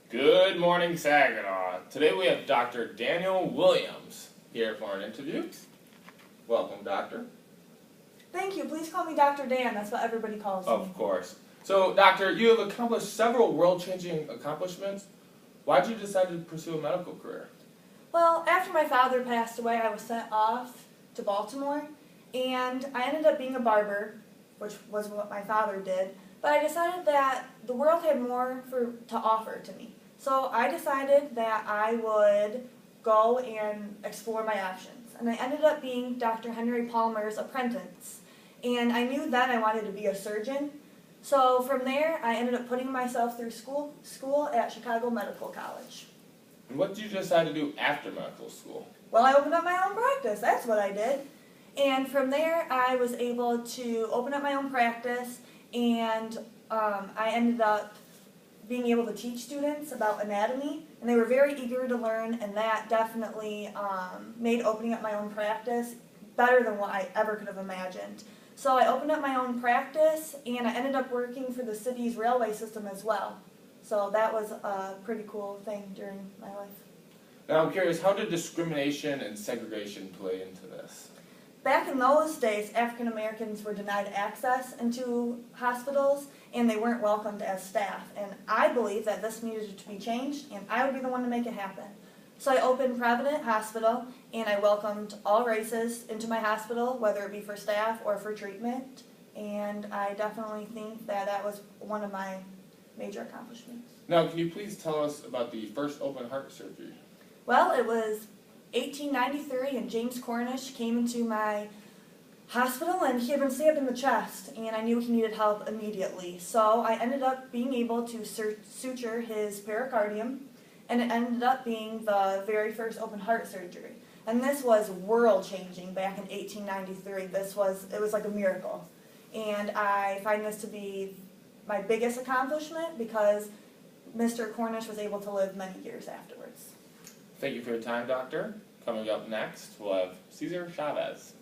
Good morning, Saginaw. Today we have Dr. Daniel Williams here for an interview. Welcome, Doctor. Thank you. Please call me Dr. Dan. That's what everybody calls me. Of course. So, Doctor, you have accomplished several world-changing accomplishments. Why did you decide to pursue a medical career? Well, after my father passed away, I was sent off to Baltimore, and I ended up being a barber, which was what my father did. But I decided that the world had more to offer to me. So I decided that I would go and explore my options. And I ended up being Dr. Henry Palmer's apprentice. And I knew then I wanted to be a surgeon. So from there, I ended up putting myself through school at Chicago Medical College. And what did you decide to do after medical school? Well, I opened up my own practice. That's what I did. And from there, I was able to open up my own practice, and I ended up being able to teach students about anatomy, and they were very eager to learn, and that definitely made opening up my own practice better than what I ever could have imagined. So I opened up my own practice, and I ended up working for the city's railway system as well. So that was a pretty cool thing during my life. Now I'm curious, how did discrimination and segregation play into this? Back in those days, African Americans were denied access into hospitals, and they weren't welcomed as staff. And I believe that this needed to be changed, and I would be the one to make it happen. So I opened Provident Hospital, and I welcomed all races into my hospital, whether it be for staff or for treatment. And I definitely think that that was one of my major accomplishments. Now, can you please tell us about the first open heart surgery? Well, it was 1893, and James Cornish came into my hospital, and he had been stabbed in the chest, and I knew he needed help immediately. So I ended up being able to suture his pericardium, and it ended up being the very first open heart surgery. And this was world-changing back in 1893. It was like a miracle. And I find this to be my biggest accomplishment because Mr. Cornish was able to live many years afterwards. Thank you for your time, Doctor. Coming up next, we'll have Cesar Chavez.